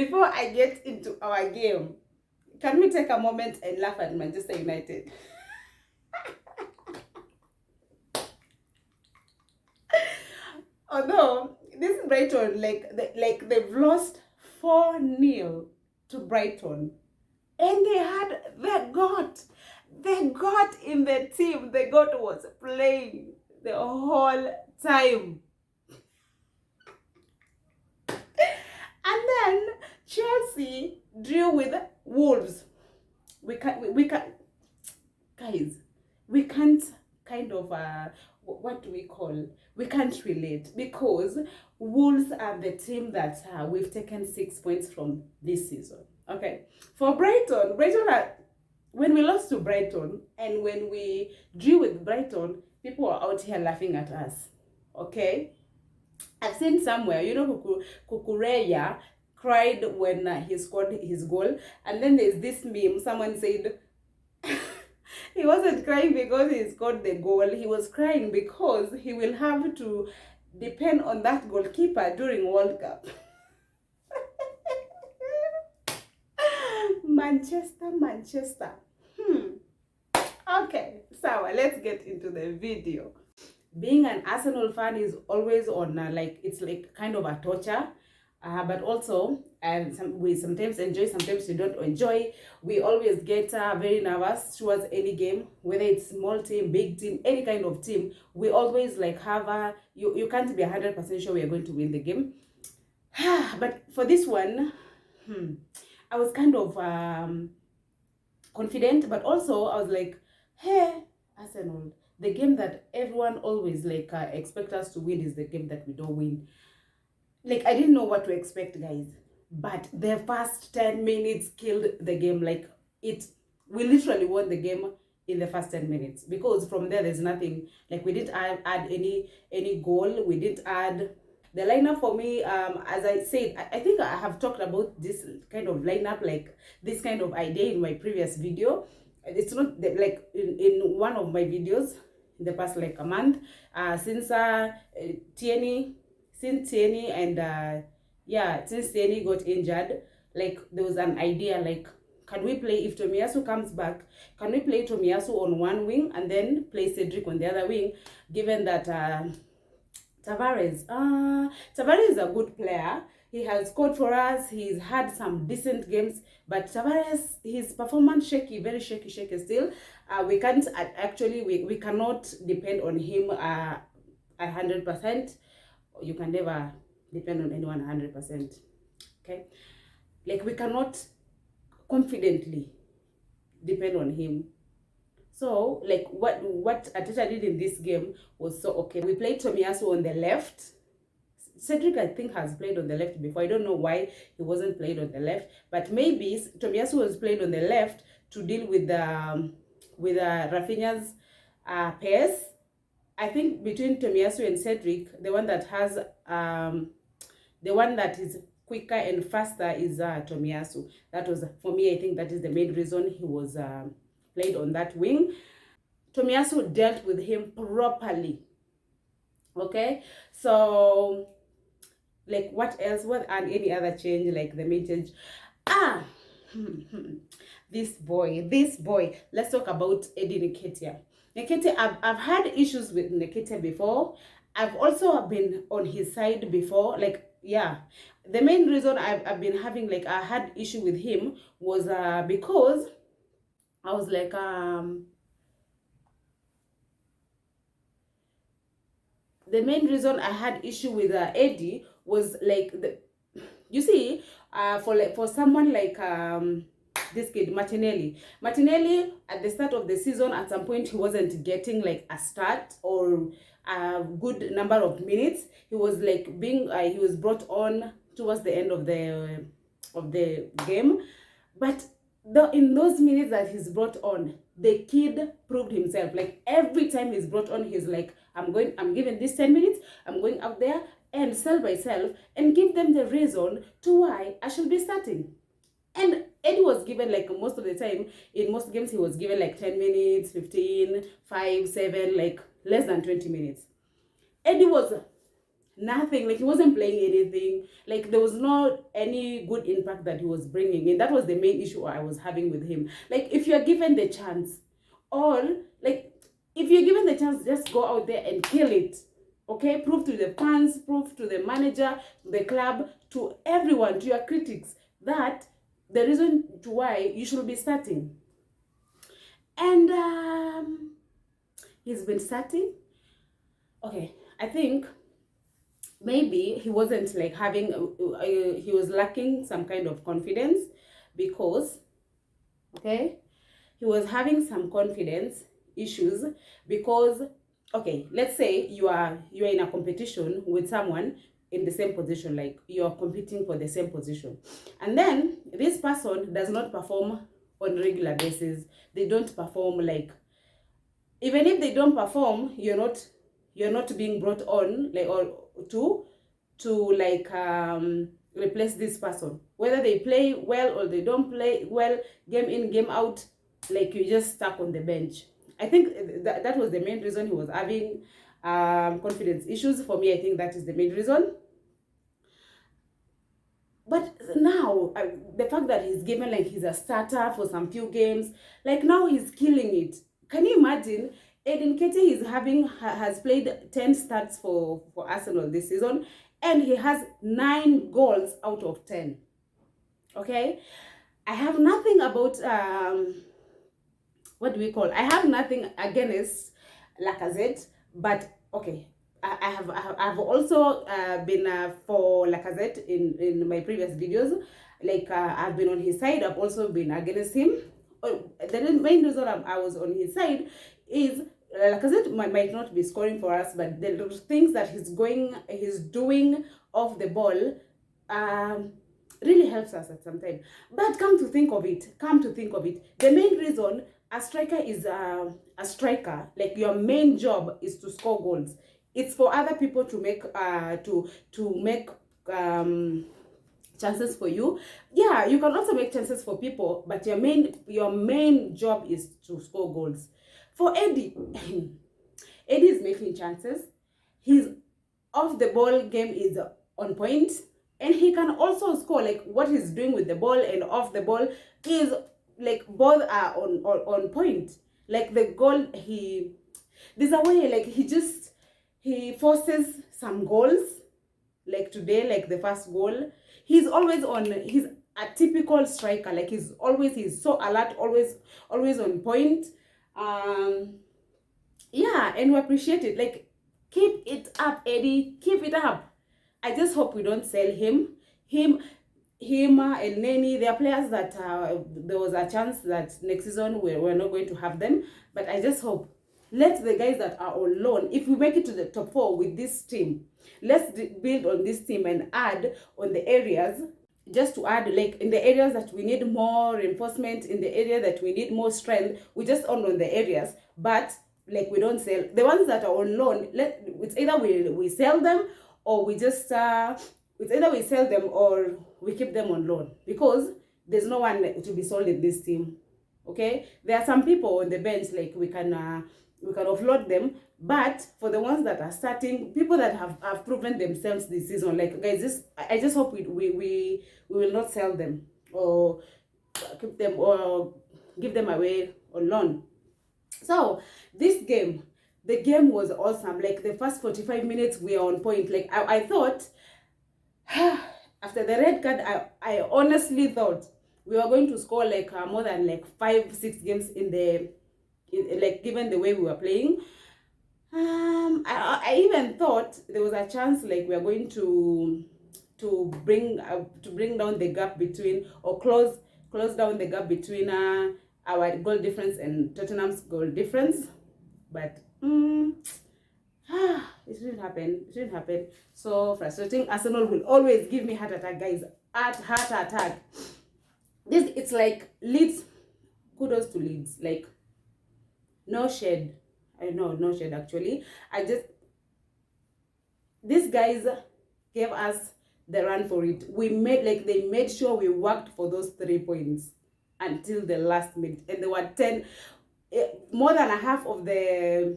before I get into our game, can we take a moment and laugh at Manchester United? Although this Brighton, they've lost 4-0 to Brighton, and they had the goat in the team. The goat was playing the whole time. And then Chelsea drew with Wolves. We can guys, we can't kind of what do we call? We can't relate, because Wolves are the team that we've taken 6 points from this season. Okay, for Brighton are, when we lost to Brighton and when we drew with Brighton, people are out here laughing at us. Okay, I've seen somewhere, Kukureya cried when he scored his goal, and then there's this meme. Someone said he wasn't crying because he scored the goal. He was crying because he will have to depend on that goalkeeper during World Cup. Manchester. Okay, so let's get into the video. Being an Arsenal fan is always on it's like kind of a torture, but also we sometimes enjoy, sometimes we don't enjoy. We always get very nervous towards any game, whether it's small team, big team, any kind of team. We always have you can't be 100% sure we are going to win the game. But for this one, I was kind of confident, but also I was like, hey, Arsenal, the game that everyone always expect us to win is the game that we don't win. I didn't know what to expect, guys, but the first 10 minutes killed the game. We literally won the game in the first 10 minutes, because from there's nothing. We didn't add any goal. We didn't add the lineup. For me, as I said, I think I have talked about this kind of lineup, this kind of idea in my previous video. It's not in one of my videos in the past a month, since Tierney and since Tierney got injured, there was an idea can we play, if Tomiyasu comes back, can we play Tomiyasu on one wing and then play Cedric on the other wing, given that Tavares is a good player. He has scored for us. He's had some decent games, but Tavares, his performance shaky, very shaky still. We can't we cannot depend on him 100%. You can never depend on anyone 100%. Okay, we cannot confidently depend on him. So what Ateta did in this game was so okay. We played Tomiyasu on the left. Cedric, I think, has played on the left before. I don't know why he wasn't played on the left, but maybe Tomiyasu was played on the left to deal with Rafinha's pace. I think between Tomiyasu and Cedric, the one that has the one that is quicker and faster is Tomiyasu. That was, for me, I think that is the main reason he was played on that wing. Tomiyasu dealt with him properly. Okay, so what else? What and any other change, the main change? This boy. Let's talk about Eddie Nketiah. Nketiah, I've had issues with Nketiah before. I've also been on his side before. The main reason I've been having I had issue with him was because I was the main reason I had issue with Eddie was you see, for someone this kid Martinelli at the start of the season, at some point he wasn't getting a start or a good number of minutes. He was he was brought on towards the end of the game, but in those minutes that he's brought on, the kid proved himself. Every time he's brought on, he's I'm giving this 10 minutes, I'm going out there and sell myself and give them the reason to why I should be starting. And Eddie was given most of the time, in most games he was given 10 minutes, 15, 5, 7, less than 20 minutes. Eddie was Nothing. Like, he wasn't playing anything. Like, there was not any good impact that he was bringing in. That was the main issue I was having with him. Like, if you're given the chance, or like, if you're given the chance, just go out there and kill it. Okay, prove to the fans, prove to the manager, to the club, to everyone, to your critics, that the reason to why you should be starting. And he's been starting. Okay, I think maybe he wasn't like having he was lacking some kind of confidence, because okay, he was having some confidence issues, because okay, let's say you are in a competition with someone in the same position, like you're competing for the same position, and then this person does not perform on regular basis. They don't perform, like, even if they don't perform, you're not being brought on, like, or to like replace this person, whether they play well or they don't play well, game in game out, like, you just stuck on the bench. I think that was the main reason he was having confidence issues. For me, I think that is the main reason. But now, the fact that he's given, like, he's a starter for some few games, like, now he's killing it. Can you imagine? Nketiah has played 10 starts for Arsenal this season, and he has 9 goals out of 10. Okay, I have nothing about what do we call? I have nothing against Lacazette, but okay, I have also been for Lacazette in my previous videos. Like, I've been on his side. I've also been against him. The main reason I was on his side is Lacazette might not be scoring for us, but the things that he's doing off the ball really helps us at some time. But come to think of it, the main reason a striker is a striker, like, your main job is to score goals. It's for other people to make chances for you. Yeah, you can also make chances for people, but your main job is to score goals. For Eddie, Eddie is making chances. His off the ball game is on point, and he can also score. Like, what he's doing with the ball and off the ball is, like, both are on point. Like, the goal, there's a way, like, he forces some goals, like today, like the first goal. He's a typical striker. Like, he's so alert, always on point. Yeah, and we appreciate it. Like, keep it up, Eddie, keep it up. I just hope we don't sell him. El Neni, they are players that there was a chance that next season we're not going to have them. But I just hope, let the guys that are on loan, if we make it to the top 4 with this team, let's build on this team and add on the areas, just to add, like, in the areas that we need more reinforcement, in the area that we need more strength, we just on the areas. But, like, we don't sell the ones that are on loan. It's either we sell them, or we just we keep them on loan, because there's no one to be sold in this team. Okay, there are some people on the bench, like, we can offload them. But for the ones that are starting, people that have proven themselves this season, like, guys, I just hope we will not sell them, or keep them, or give them away on loan. So this game, the game was awesome. Like, the first 45 minutes we are on point. Like, I thought after the red card, I honestly thought we were going to score, like, more than, like, 5-6 games like, given the way we were playing. I even thought there was a chance, like, we are going to bring down the gap between, or close down the gap between our goal difference and Tottenham's goal difference. But it didn't happen. So frustrating. Arsenal will always give me heart attack, guys. Heart attack. It's like Leeds. Kudos to Leeds. Like, no shade. I know, no shade, actually. These guys gave us the run for it. They made sure we worked for those 3 points until the last minute, and they were 10, more than a half of the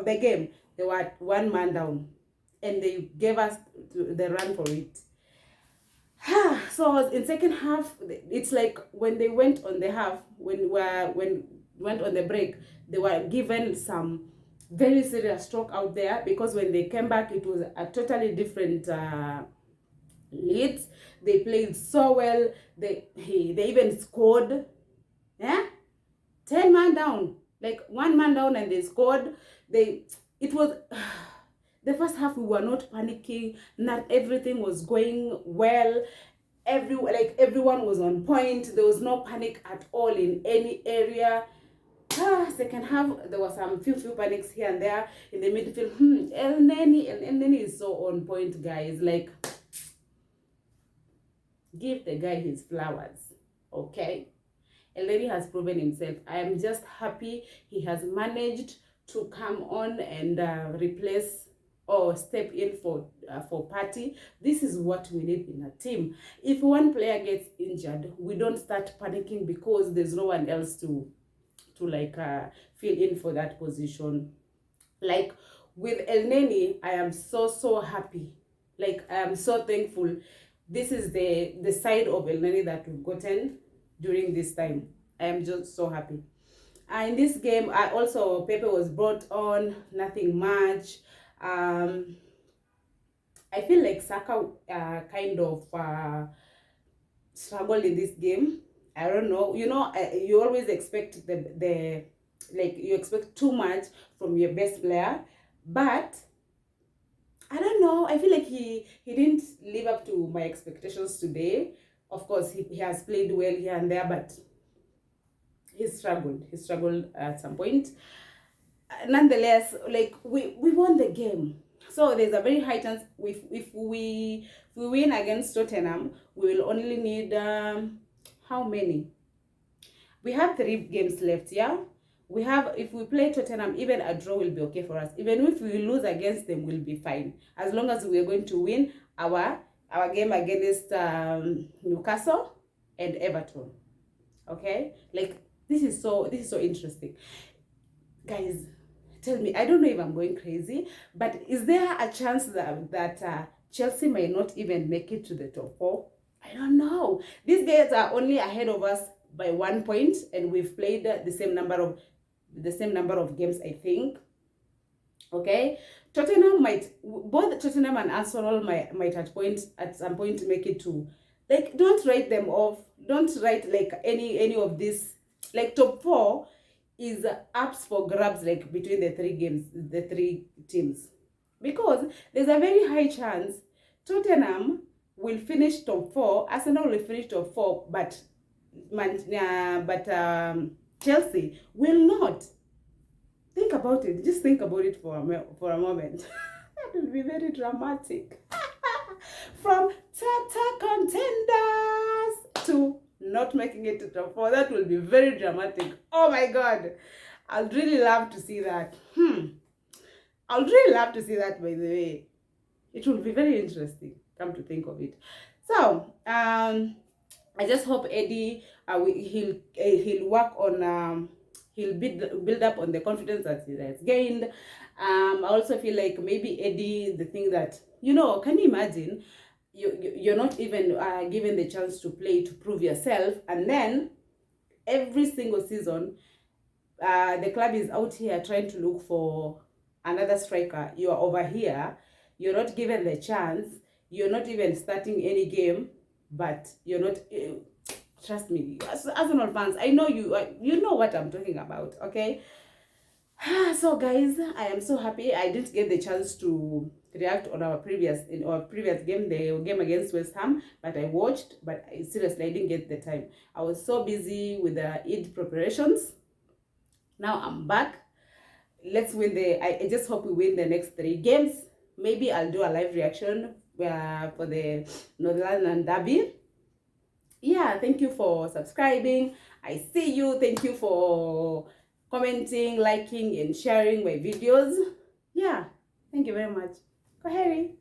game. They were 1 man down. and they gave us the run for it. So in second half, it's like when they went on the half, when went on the break, they were given some very serious stroke out there, because when they came back, it was a totally different Leeds. They played so well. They even scored. Yeah, 10 man down, like 1 man down, and they scored. It was the first half, we were not panicking. Not everything was going well. Everyone was on point. There was no panic at all in any area. Second half, there was some few panics here and there in the midfield. El Neni is so on point, guys. Like, give the guy his flowers, okay? El Neni has proven himself. I am just happy he has managed to come on and replace or step in for Partey. This is what we need in a team. If one player gets injured, we don't start panicking because there's no one else to fill in for that position. Like with El Neni, I am so happy. Like, I am so thankful. This is the side of El Neni that we've gotten during this time. I am just so happy. In this game, Pepe was brought on, nothing much. I feel like Saka kind of struggled in this game. I don't know. You always expect you expect too much from your best player, but I don't know. I feel like he didn't live up to my expectations today. Of course, he has played well here and there, but he struggled. He struggled at some point. Nonetheless, like, we won the game. So there's a very high chance if we win against Tottenham, we will only need how many? We have 3 games left, yeah? If we play Tottenham, even a draw will be okay for us. Even if we lose against them, we'll be fine. As long as we are going to win our game against Newcastle and Everton. Okay? Like, this is so interesting. Guys, tell me, I don't know if I'm going crazy, but is there a chance that Chelsea may not even make it to the top 4? I don't know. These guys are only ahead of us by 1 point, and we've played the same number of games, I think. Okay, both Tottenham and Arsenal might at some point make it to, like, don't write them off. Don't write like any of this. Like, top 4 is ups for grabs, like, between the 3 teams, because there's a very high chance Tottenham will finish top 4, Arsenal will finish top 4, but Chelsea will not. Think about it. Just think about it for a moment. That will be very dramatic. From title contenders to not making it to top 4. That will be very dramatic. Oh my God. I'd really love to see that. I'd really love to see that, by the way. It will be very interesting, come to think of it. So, I just hope Eddie, he'll work on, he'll build up on the confidence that he has gained. I also feel like maybe Eddie, the thing that, can you imagine, you're not even given the chance to play, to prove yourself, and then every single season, the club is out here trying to look for another striker. You are over here, you're not given the chance, you're not even starting any game, but you're not, trust me, as Arsenal fans, I know you know what I'm talking about, okay? So guys, I am so happy. I didn't get the chance to react on our previous game, the game against West Ham, but I watched, but seriously, I didn't get the time. I was so busy with the Eid preparations. Now I'm back. Let's win I just hope we win the next 3 games. Maybe I'll do a live reaction for the Northern London Derby. Yeah, thank you for subscribing. I see you. Thank you for commenting, liking, and sharing my videos. Yeah, thank you very much. Go Harry.